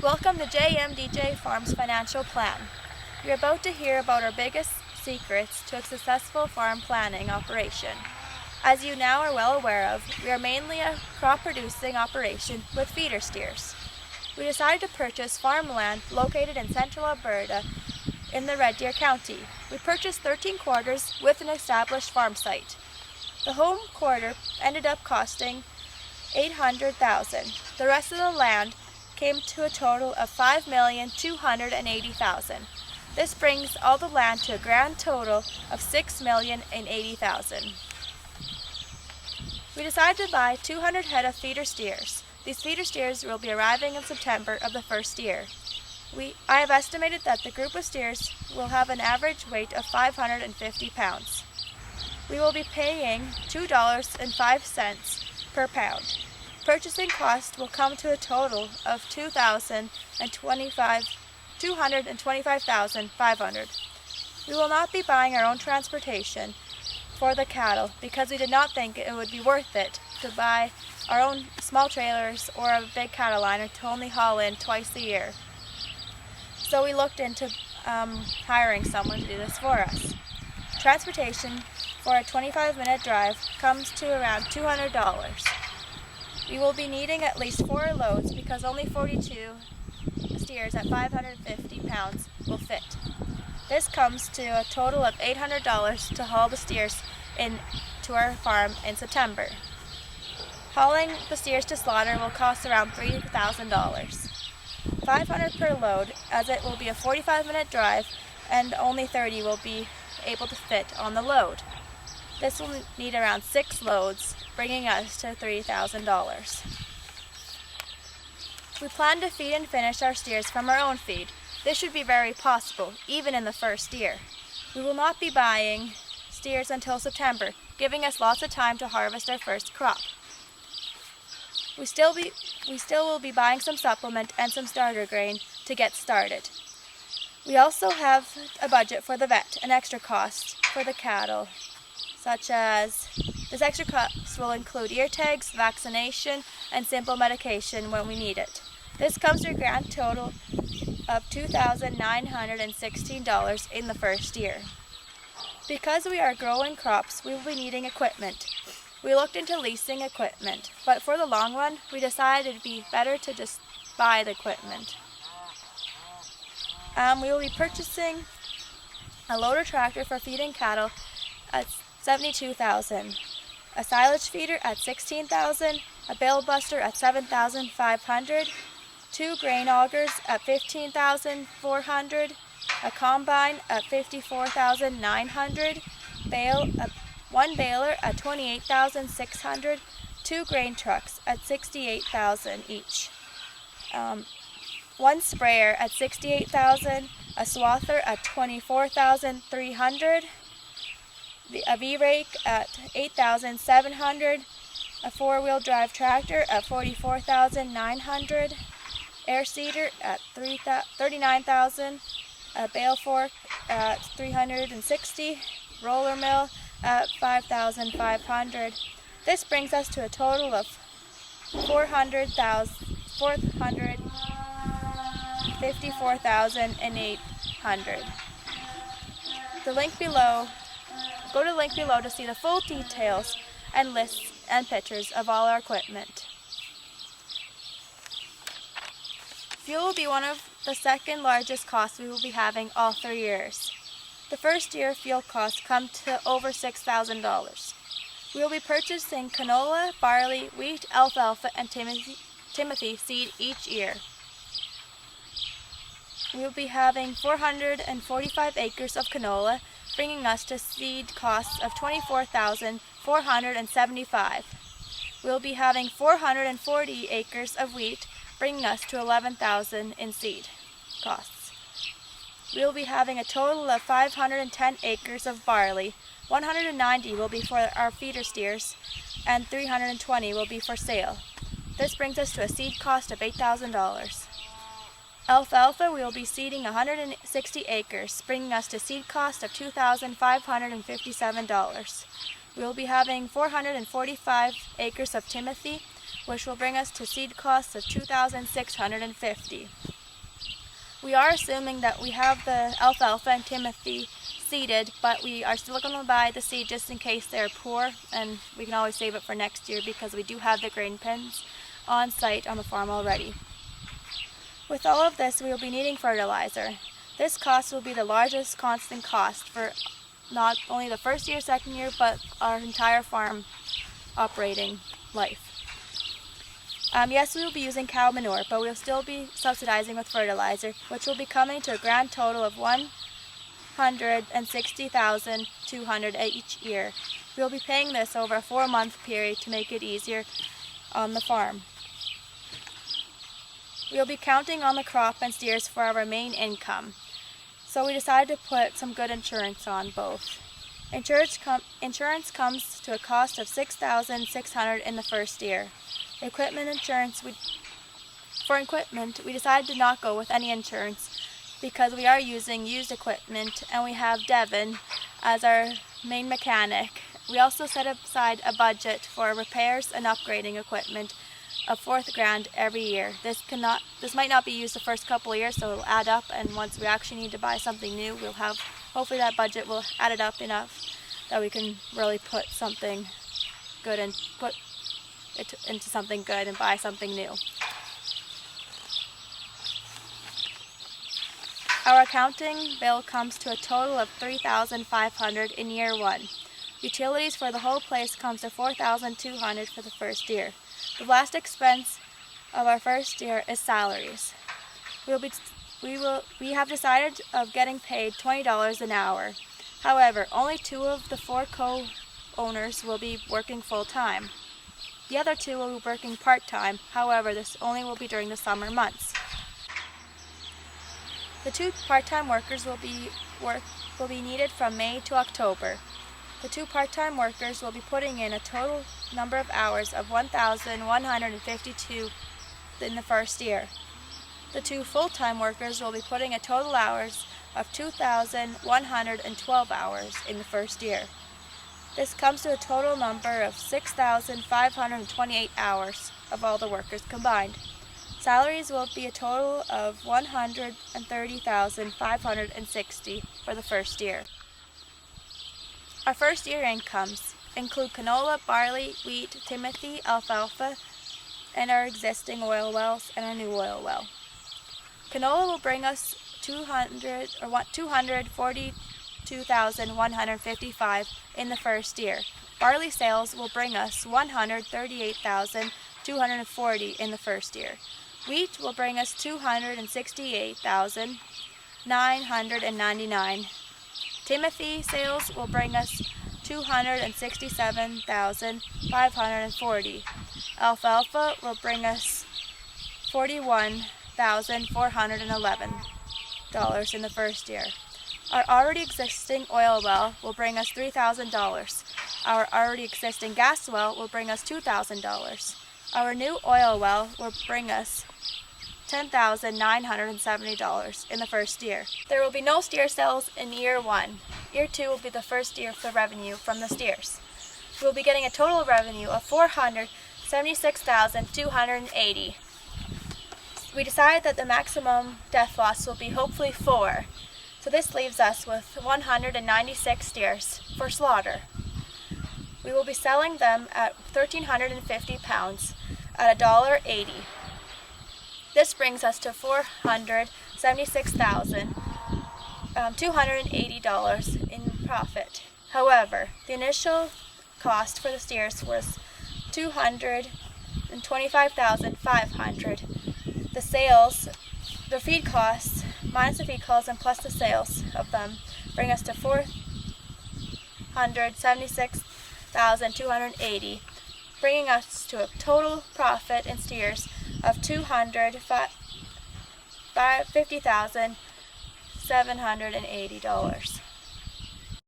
Welcome to JMDJ Farms Financial Plan. You're about to hear about our biggest secrets to a successful farm planning operation. As you now are well aware of, we are mainly a crop-producing operation with feeder steers. We decided to purchase farmland located in central Alberta in the Red Deer County. We purchased 13 quarters with an established farm site. The home quarter ended up costing $800,000. The rest of the land came to a total of $5,280,000. This brings all the land to a grand total of $6,080,000. We decided to buy 200 head of feeder steers. These feeder steers will be arriving in September of the first year. I have estimated that the group of steers will have an average weight of 550 pounds. We will be paying $2.05 per pound. Purchasing cost will come to a total of $225,500. We will not be buying our own transportation for the cattle because we did not think it would be worth it to buy our own small trailers or a big cattle liner to only haul in twice a year. So we looked into hiring someone to do this for us. Transportation for a 25-minute drive comes to around $200. We will be needing at least 4 loads because only 42 steers at 550 pounds will fit. This comes to a total of $800 to haul the steers to our farm in September. Hauling the steers to slaughter will cost around $3,000. $500 per load, as it will be a 45-minute drive and only 30 will be able to fit on the load. This will need around 6 loads, bringing us to $3,000. We plan to feed and finish our steers from our own feed. This should be very possible, even in the first year. We will not be buying steers until September, giving us lots of time to harvest our first crop. We still will be buying some supplement and some starter grain to get started. We also have a budget for the vet, an extra cost for the cattle, such as this extra cost will include ear tags, vaccination, and simple medication when we need it. This comes to a grand total of $2,916 in the first year. Because we are growing crops, we will be needing equipment. We looked into leasing equipment, but for the long run, we decided it would be better to just buy the equipment. We will be purchasing a loader tractor for feeding cattle at $72,000, a silage feeder at $16,000, a bale buster at $7,500, 2 grain augers at $15,400, a combine at $54,900, 1 baler at $28,600, 2 grain trucks at $68,000 each, 1 sprayer at $68,000, a swather at $24,300, a V-rake at $8,700, a 4-wheel drive tractor at $44,900, air seeder at $39,000, a bale fork at $360, roller mill at $5,500. This brings us to a total of $454,800. Go to the link below to see the full details and lists and pictures of all our equipment. Fuel will be one of the second largest costs we will be having all 3 years. The first year fuel costs come to over $6,000. We will be purchasing canola, barley, wheat, alfalfa, and timothy seed each year. We will be having 445 acres of canola, bringing us to seed costs of $24,475. We will be having 440 acres of wheat, bringing us to $11,000 in seed costs. We will be having a total of 510 acres of barley. 190 will be for our feeder steers, and 320 will be for sale. This brings us to a seed cost of $8,000. Alfalfa, we will be seeding 160 acres, bringing us to seed cost of $2,557. We will be having 445 acres of timothy, which will bring us to seed costs of $2,650. We are assuming that we have the alfalfa and Timothy seeded, but we are still going to buy the seed just in case they're poor, and we can always save it for next year because we do have the grain pins on site on the farm already. With all of this, we will be needing fertilizer. This cost will be the largest constant cost for not only the first year, second year, but our entire farm operating life. Yes, we will be using cow manure, but we will still be subsidizing with fertilizer, which will be coming to a grand total of $160,200 each year. We will be paying this over a 4-month period to make it easier on the farm. We will be counting on the crop and steers for our main income, so we decided to put some good insurance on both. Insurance comes to a cost of $6,600 in the first year. Equipment insurance, for equipment, we decided to not go with any insurance because we are using used equipment and we have Devin as our main mechanic. We also set aside a budget for repairs and upgrading equipment of $4,000 every year. This might not be used the first couple of years, so it'll add up, and once we actually need to buy something new, hopefully that budget will add it up enough that we can really put something good and put it into something good and buy something new. Our accounting bill comes to a total of $3,500 in year 1. Utilities for the whole place comes to $4,200 for the first year. The last expense of our first year is salaries. We have decided of getting paid $20 an hour. However, only 2 of the 4 co-owners will be working full-time. The other 2 will be working part-time. However, this only will be during the summer months. The 2 part-time workers will be needed from May to October. The 2 part-time workers will be putting in a total number of hours of 1,152 in the first year. The 2 full-time workers will be putting a total hours of 2,112 hours in the first year. This comes to a total number of 6,528 hours of all the workers combined. Salaries will be a total of $130,560 for the first year. Our first year incomes include canola, barley, wheat, Timothy, alfalfa, and our existing oil wells and our new oil well. Canola will bring us $242,155 in the first year. Barley sales will bring us $138,240 in the first year. Wheat will bring us $268,999. Timothy sales will bring us $267,540. Alfalfa will bring us $41,411 in the first year. Our already existing oil well will bring us $3,000. Our already existing gas well will bring us $2,000. Our new oil well will bring us $10,970 in the first year. There will be no steer sales in year 1. Year 2 will be the first year for revenue from the steers. We will be getting a total revenue of $476,280. We decided that the maximum death loss will be hopefully 4. So this leaves us with 196 steers for slaughter. We will be selling them at 1,350 pounds at $1.80. This brings us to $476,280 in profit. However, the initial cost for the steers was $225,500. The feed costs, minus the feed costs and plus the sales of them, bring us to $476,280, bringing us to a total profit in steers of $250,780.